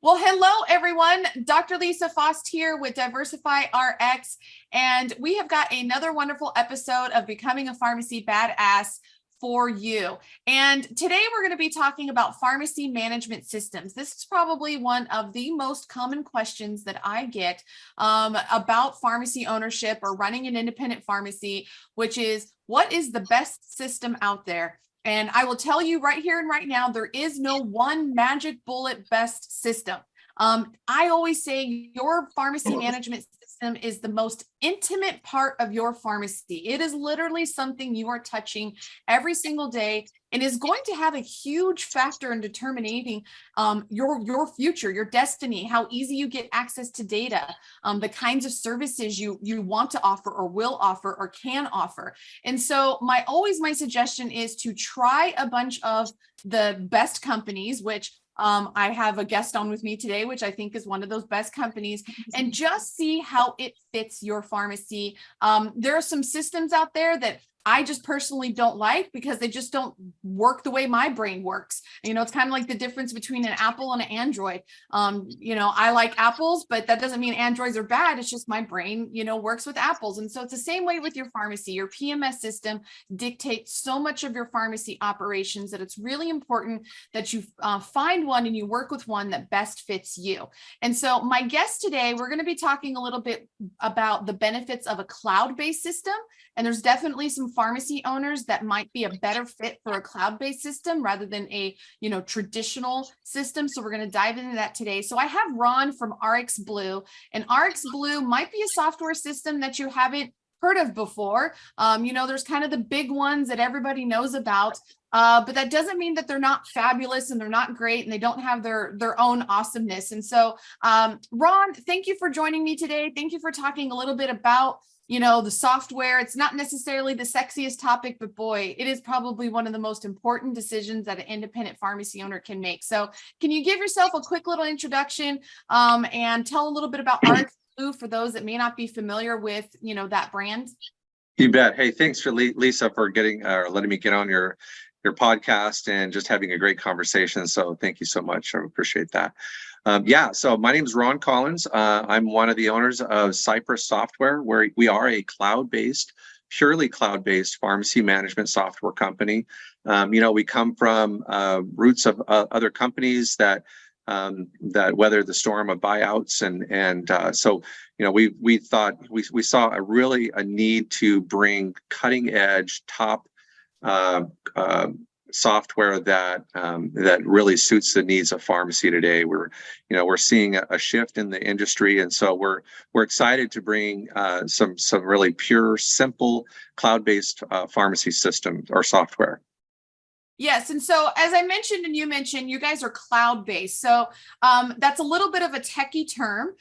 Well, hello, everyone. Dr. Lisa Fost here with Diversify RX, and we have got another wonderful episode of Becoming a Pharmacy Badass for you. And today we're going to be talking about pharmacy management systems. This is probably one of the most common questions that I get about pharmacy ownership or running an independent pharmacy, which is, what is the best system out there? And I will tell you right here and right now, there is no one magic bullet best system. I always say your pharmacy management system is the most intimate part of your pharmacy. It is literally something you are touching every single day and is going to have a huge factor in determining your future, your destiny, how easy you get access to data, the kinds of services you want to offer or will offer or can offer. And so my suggestion is to try a bunch of the best companies, which I have a guest on with me today, which I think is one of those best companies, and just see how it fits your pharmacy. There are some systems out there that I just personally don't like because they just don't work the way my brain works. It's kind of like the difference between an Apple and an Android. I like apples, but that doesn't mean Androids are bad. It's just my brain, works with apples. And so it's the same way with your pharmacy. Your PMS system dictates so much of your pharmacy operations that it's really important that you find one and you work with one that best fits you. And so my guest today, we're going to be talking a little bit about the benefits of a cloud-based system. And there's definitely some pharmacy owners that might be a better fit for a cloud-based system rather than a, traditional system. So we're going to dive into that today. So I have Ron from RxBlu, and RxBlu might be a software system that you haven't heard of before. There's kind of the big ones that everybody knows about, but that doesn't mean that they're not fabulous and they're not great and they don't have their own awesomeness. And so, Ron, thank you for joining me today. Thank you for talking a little bit about the software. It's not necessarily the sexiest topic, but boy, it is probably one of the most important decisions that an independent pharmacy owner can make. So can you give yourself a quick little introduction and tell a little bit about RxBlu for those that may not be familiar with, that brand? You bet. Hey, thanks for Lisa for letting me get on your podcast and just having a great conversation. So thank you so much. I appreciate that. So my name is Ron Collins. I'm one of the owners of Cypress Software, where we are a purely cloud-based pharmacy management software company. We come from roots of other companies that weathered the storm of buyouts, so we saw a need to bring cutting-edge top software that really suits the needs of pharmacy today. We're seeing a shift in the industry, and so we're excited to bring some really pure, simple, cloud-based pharmacy system or software. Yes. And so, as I mentioned, and you mentioned, you guys are cloud-based. So that's a little bit of a techie term.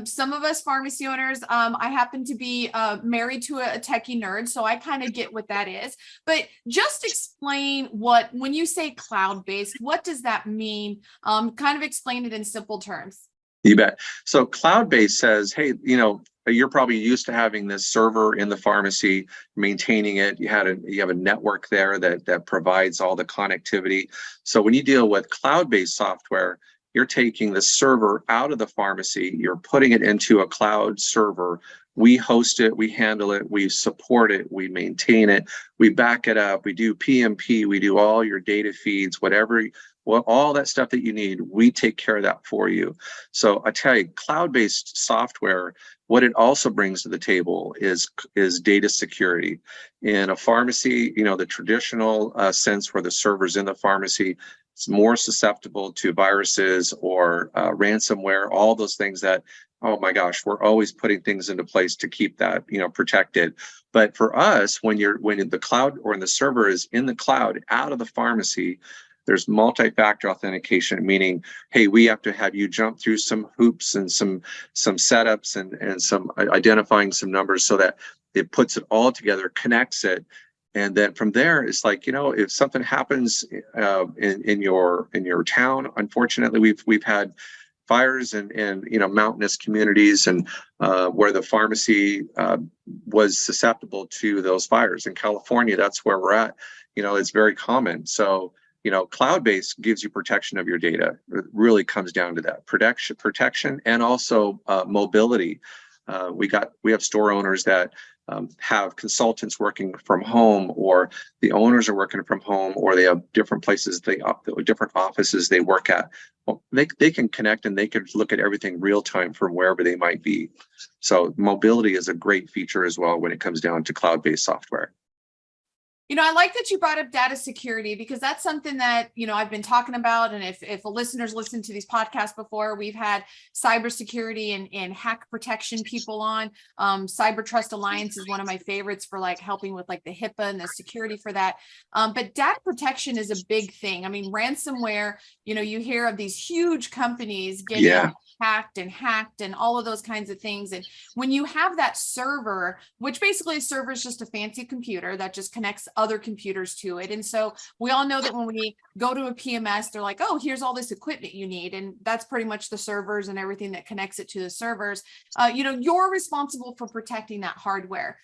Some of us pharmacy owners, I happen to be married to a techie nerd, so I kind of get what that is. But just explain when you say cloud-based, what does that mean? Kind of explain it in simple terms. You bet. So cloud-based says, hey, you're probably used to having this server in the pharmacy, maintaining it. You have a network there that provides all the connectivity. So when you deal with cloud-based software, you're taking the server out of the pharmacy, you're putting it into a cloud server. We host it, we handle it, we support it, we maintain it, we back it up, we do PMP, we do all your data feeds, all that stuff that you need, we take care of that for you. So I tell you, cloud-based software, what it also brings to the table is data security. In a pharmacy, the traditional sense where the server's in the pharmacy, it's more susceptible to viruses or ransomware, all those things that, oh my gosh, we're always putting things into place to keep that, protected. But for us, when the cloud or when the server is in the cloud out of the pharmacy, there's multi-factor authentication, meaning, hey, we have to have you jump through some hoops and some setups and some identifying some numbers so that it puts it all together, connects it. And then from there, it's like, if something happens in your town, unfortunately, we've had fires in mountainous communities and where the pharmacy was susceptible to those fires. In California, that's where we're at. It's very common. So cloud-based gives you protection of your data. It really comes down to that protection and also mobility. We have store owners that have consultants working from home, or the owners are working from home, or they have different places, different offices they work at. Well, they can connect and they can look at everything real time from wherever they might be. So mobility is a great feature as well when it comes down to cloud-based software. I like that you brought up data security, because that's something that, I've been talking about. And if listeners listen to these podcasts before, we've had cybersecurity and hack protection people on. Cyber Trust Alliance is one of my favorites for helping with the HIPAA and the security for that. But data protection is a big thing. I mean, ransomware, you hear of these huge companies getting hacked and all of those kinds of things. And when you have that server, which basically a server is just a fancy computer that just connects other computers to it. And so we all know that when we go to a PMS, they're like, oh, here's all this equipment you need. And that's pretty much the servers and everything that connects it to the servers. You're responsible for protecting that hardware.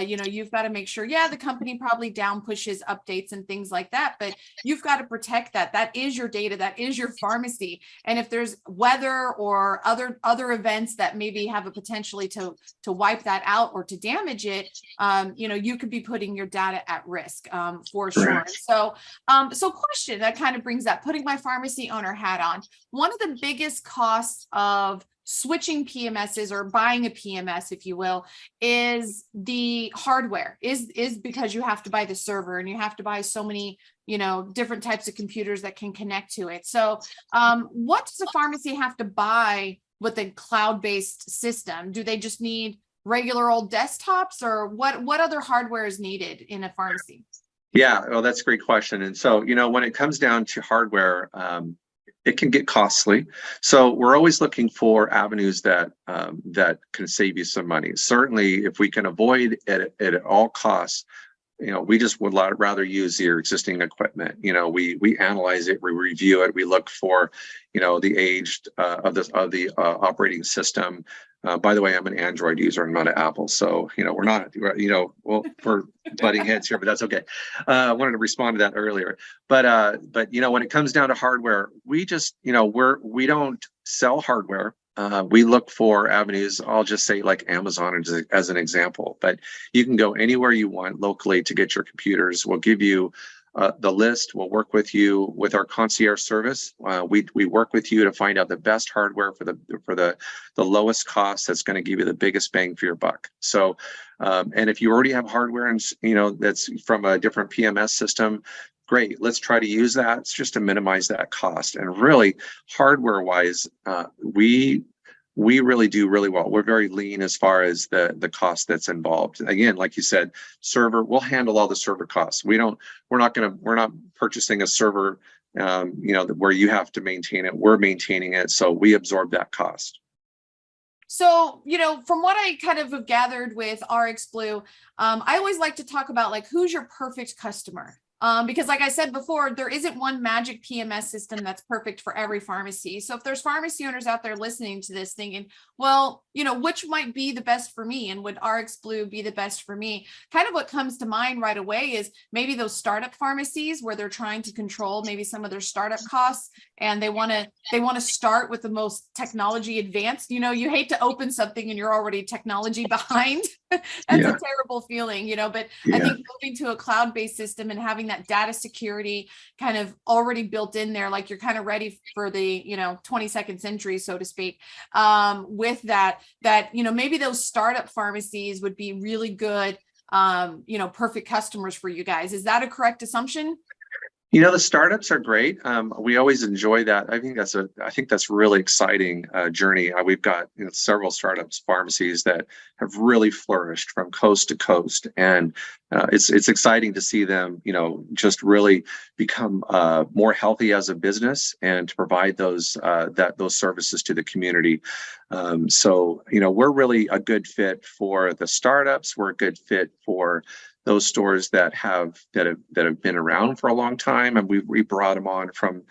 You've got to make sure, the company probably down pushes updates and things like that, but you've got to protect that. That is your data. That is your pharmacy. And if there's weather or other events that maybe have a potentially to wipe that out or to damage it, you could be putting your data at risk, for sure. Right. So question that kind of brings that, putting my pharmacy owner hat on. One of the biggest costs of switching PMSs or buying a PMS, if you will, is the hardware, is because you have to buy the server and you have to buy so many, different types of computers that can connect to it. So what does a pharmacy have to buy with a cloud-based system? Do they just need regular old desktops, or what other hardware is needed in a pharmacy? Yeah, well, that's a great question. And so, when it comes down to hardware, it can get costly. So we're always looking for avenues that can save you some money. Certainly, if we can avoid it at all costs, we just would rather use your existing equipment. We analyze it, we review it, we look for, the age of the operating system. By the way, I'm an Android user, I'm not an Apple, so we're not, we're butting heads here, but that's okay. I wanted to respond to that earlier, but when it comes down to hardware, we just, we don't sell hardware. We look for avenues. I'll just say like Amazon as an example, but you can go anywhere you want locally to get your computers. We'll give you the list. We'll work with you with our concierge service. We work with you to find out the best hardware for the lowest cost that's going to give you the biggest bang for your buck. So, and if you already have hardware and that's from a different PMS system, great. Let's try to use that. It's just to minimize that cost. And really, hardware-wise, we really do really well. We're very lean as far as the cost that's involved. Again, like you said, server, we'll handle all the server costs. We're not purchasing a server, where you have to maintain it. We're maintaining it, so we absorb that cost. So, from what I kind of have gathered with RxBlu, I always like to talk about who's your perfect customer. Because like I said before, there isn't one magic PMS system that's perfect for every pharmacy. So if there's pharmacy owners out there listening to this thinking, well, which might be the best for me, and would RxBlu be the best for me? Kind of what comes to mind right away is maybe those startup pharmacies where they're trying to control maybe some of their startup costs, and they want to start with the most technology advanced. You hate to open something and you're already technology behind. That's a terrible feeling, but I think moving to a cloud-based system and having that data security kind of already built in there, like you're kind of ready for the 22nd century, so to speak, with that maybe those startup pharmacies would be really good, perfect customers for you guys. Is that a correct assumption? The startups are great. We always enjoy that. I think that's really exciting journey. We've got several startups pharmacies that have really flourished from coast to coast, and it's exciting to see them just really become more healthy as a business and to provide those services to the community. So we're really a good fit for the startups. We're a good fit for those stores that have been around for a long time, and we brought them on from,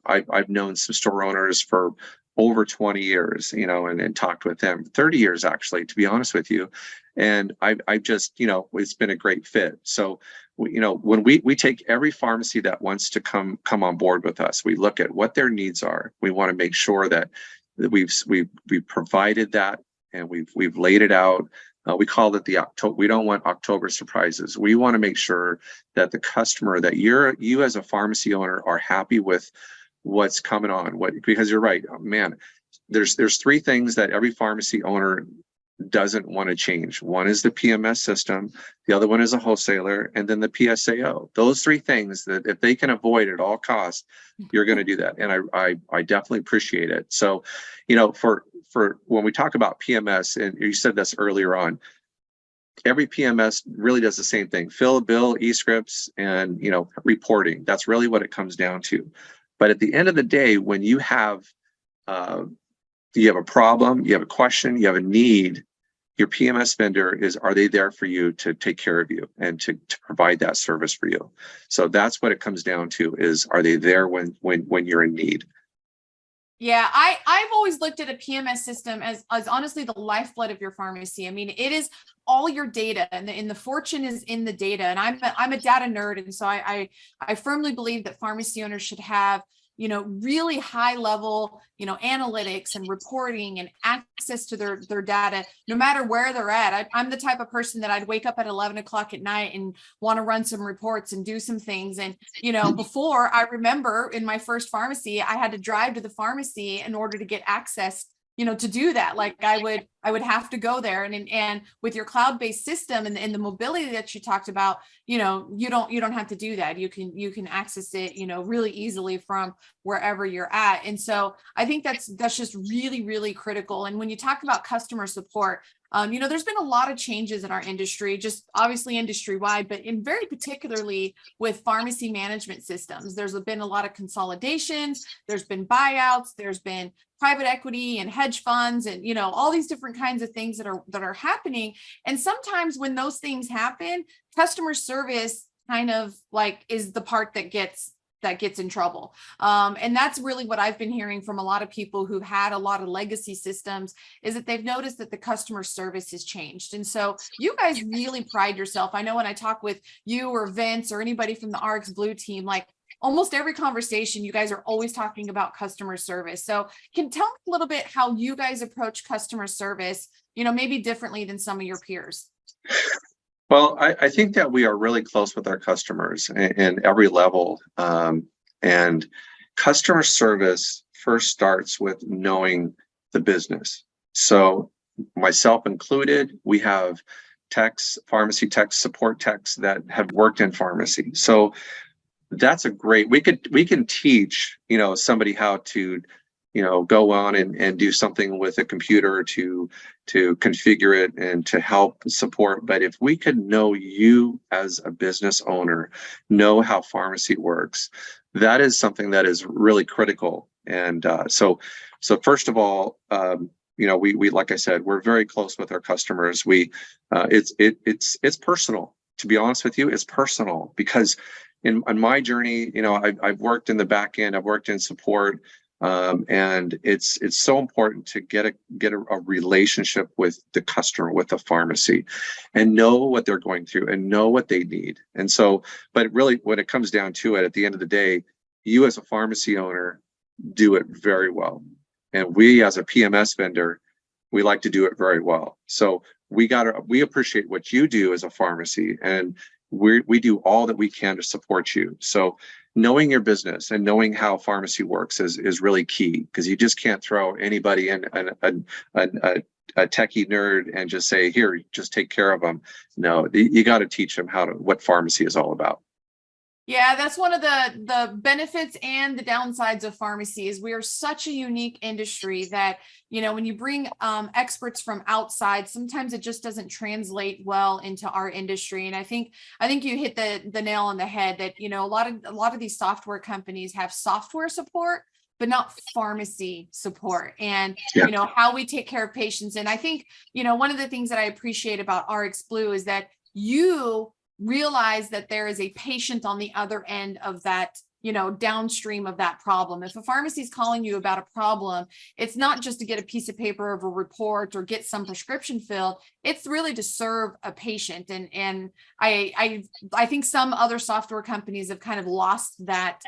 I've known some store owners for over 20 years, and talked with them 30 years actually, to be honest with you, and I just it's been a great fit. So when we take every pharmacy that wants to come on board with us, we look at what their needs are. We want to make sure that we've provided that, and we've laid it out. We call it the October. We don't want October surprises. We want to make sure that the customer, that you as a pharmacy owner, are happy with what's coming on. Because you're right, man. There's three things that every pharmacy owner doesn't want to change. One is the PMS system, the other one is a wholesaler, and then the PSAO. Those three things that if they can avoid at all costs, you're going to do that. And I definitely appreciate it. So, for when we talk about PMS, and you said this earlier on, every PMS really does the same thing: fill a bill, e-scripts, and reporting. That's really what it comes down to. But at the end of the day, when you have a problem, you have a question, you have a need, your PMS vendor are they there for you to take care of you and to provide that service for you? So that's what it comes down to, is are they there when you're in need? Yeah, I've always looked at a PMS system as honestly the lifeblood of your pharmacy. I mean, it is all your data, and the fortune is in the data. And I'm a data nerd, and so I firmly believe that pharmacy owners should have really high level, analytics and reporting and access to their data, no matter where they're at. I'm the type of person that I'd wake up at 11 o'clock at night and want to run some reports and do some things. And, before, I remember in my first pharmacy, I had to drive to the pharmacy in order to get access to do that. Like I would have to go there, and with your cloud-based system and the mobility that you talked about, you don't have to do that. You can access it, really easily from wherever you're at. And so I think that's just really, really critical. And when you talk about customer support, there's been a lot of changes in our industry, just obviously industry-wide, but in very particularly with pharmacy management systems. There's been a lot of consolidations, there's been buyouts, there's been private equity and hedge funds, and all these different kinds of things that are happening. And sometimes when those things happen, customer service kind of like is the part that gets in trouble. And that's really what I've been hearing from a lot of people who've had a lot of legacy systems, is that they've noticed that the customer service has changed. And so you guys really pride yourself. I know when I talk with you or Vince or anybody from the RxBlu team, like almost every conversation, you guys are always talking about customer service. So can tell me a little bit how you guys approach customer service, maybe differently than some of your peers. Well, I think that we are really close with our customers in every level. And customer service first starts with knowing the business. So myself included, we have techs, pharmacy techs, support techs that have worked in pharmacy. So that's we can teach, somebody how to, go on and do something with a computer to configure it and to help support. But if we could know you as a business owner, know how pharmacy works, that is something that is really critical. And so first of all, we like I said, we're very close with our customers. It's personal. To be honest with you, it's personal, because in my journey, I've worked in the back end, I've worked in support. And it's so important to get a relationship with the customer, with the pharmacy, and know what they're going through and know what they need. And so, but really when it comes down to it, at the end of the day, you as a pharmacy owner do it very well. And we as a PMS vendor, we like to do it very well. So we appreciate what you do as a pharmacy, and we do all that we can to support you. So knowing your business and knowing how pharmacy works is really key, because you just can't throw anybody in a techie nerd and just say, here, just take care of them. No, you got to teach them what pharmacy is all about. Yeah, that's one of the benefits and the downsides of pharmacy is we are such a unique industry that, when you bring experts from outside, sometimes it just doesn't translate well into our industry. And I think you hit the nail on the head that, a lot of these software companies have software support, but not pharmacy support, and how we take care of patients. And I think, one of the things that I appreciate about RxBlu is that you realize that there is a patient on the other end of that, downstream of that problem. If a pharmacy is calling you about a problem, it's not just to get a piece of paper of a report or get some prescription filled. It's really to serve a patient. And I think some other software companies have kind of lost that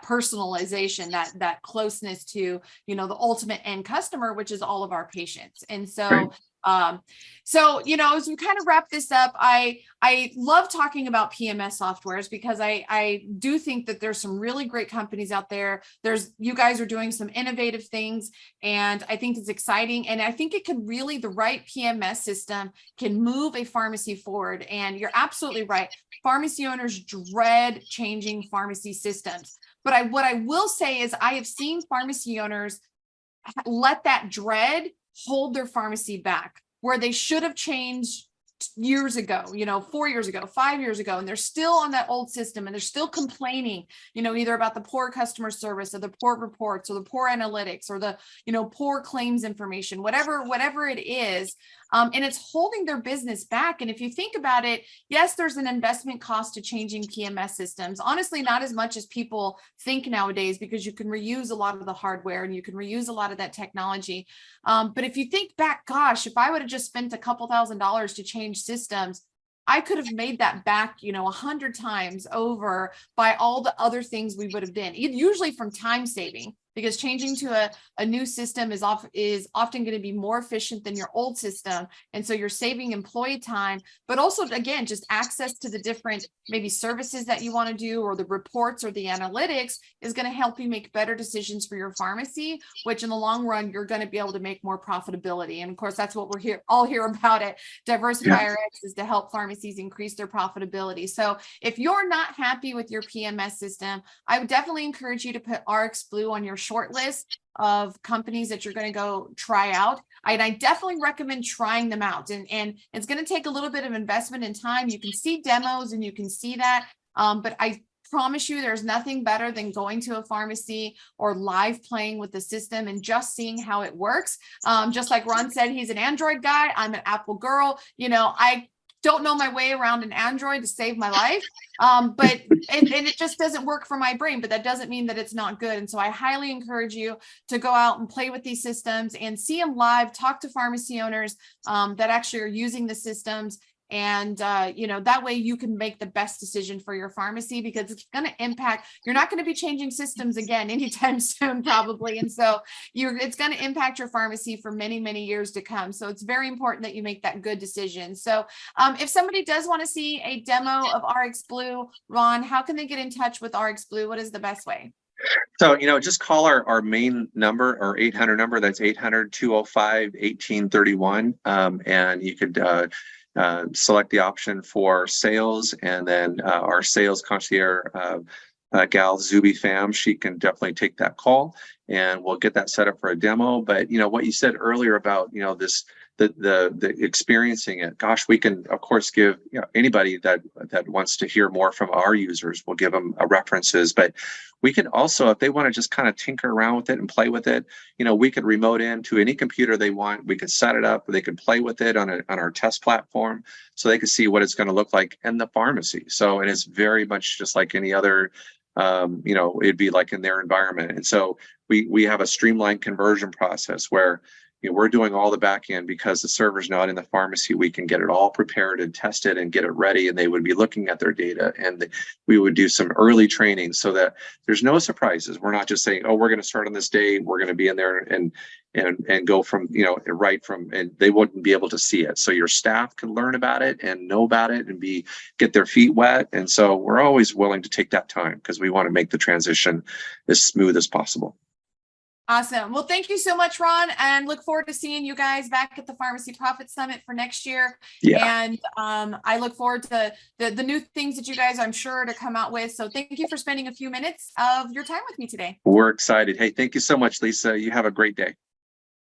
personalization, that closeness to, the ultimate end customer, which is all of our patients. And so, Right. As we kind of wrap this up, I love talking about PMS softwares because I do think that there's some really great companies out there. You guys are doing some innovative things, and I think it's exciting. And I think it can really, the right PMS system can move a pharmacy forward. And you're absolutely right. Pharmacy owners dread changing pharmacy systems. But what I will say is I have seen pharmacy owners let that dread hold their pharmacy back, where they should have changed years ago, 4 years ago, 5 years ago, and they're still on that old system, and they're still complaining, either about the poor customer service or the poor reports or the poor analytics or the, poor claims information, whatever it is. And it's holding their business back. And if you think about it, yes, there's an investment cost to changing PMS systems. Honestly, not as much as people think nowadays, because you can reuse a lot of the hardware and you can reuse a lot of that technology. But if you think back, gosh, if I would have just spent a couple $1,000s to change systems, I could have made that back, 100 times over by all the other things we would have done, usually from time saving, because changing to a new system is often going to be more efficient than your old system. And so you're saving employee time, but also, again, just access to the different maybe services that you want to do, or the reports or the analytics is going to help you make better decisions for your pharmacy, which in the long run, you're going to be able to make more profitability. And of course, that's what we're all here about at Diversify Rx, is to help pharmacies increase their profitability. So if you're not happy with your PMS system, I would definitely encourage you to put RxBlu on your short list of companies that you're going to go try out. I definitely recommend trying them out. And it's going to take a little bit of investment and time. You can see demos and you can see that. But I promise you, there's nothing better than going to a pharmacy or live playing with the system and just seeing how it works. Just like Ron said, he's an Android guy. I'm an Apple girl. I don't know my way around an Android to save my life. But it just doesn't work for my brain, but that doesn't mean that it's not good. And so I highly encourage you to go out and play with these systems and see them live, talk to pharmacy owners that actually are using the systems. And, that way you can make the best decision for your pharmacy, because it's going to impact, you're not going to be changing systems again anytime soon, probably. And so it's going to impact your pharmacy for many, many years to come. So it's very important that you make that good decision. So if somebody does want to see a demo of RxBlu, Ron, how can they get in touch with RxBlu? What is the best way? So, just call our main number, or 800 number. That's 800-205-1831. And you could select the option for sales, and then our sales concierge gal Zuby Pham, she can definitely take that call, and we'll get that set up for a demo. But what you said earlier about the experiencing it, gosh, we can of course give anybody that wants to hear more from our users, we'll give them references. But we can also, if they want to just kind of tinker around with it and play with it, we could remote in to any computer they want. We could set it up, they could play with it on our test platform, so they could see what it's going to look like in the pharmacy. So it is very much just like any other, it'd be like in their environment. And so we have a streamlined conversion process where we're doing all the back end, because the server's not in the pharmacy. We can get it all prepared and tested and get it ready, and they would be looking at their data, and we would do some early training so that there's no surprises. We're not just saying, oh, we're going to start on this day, we're going to be in there and go from, right from, and they wouldn't be able to see it. So your staff can learn about it and know about it and get their feet wet. And so we're always willing to take that time, because we want to make the transition as smooth as possible. Awesome. Well, thank you so much, Ron, and look forward to seeing you guys back at the Pharmacy Profit Summit for next year. Yeah. And I look forward to the new things that you guys, I'm sure, to come out with. So thank you for spending a few minutes of your time with me today. We're excited. Hey, thank you so much, Lisa. You have a great day.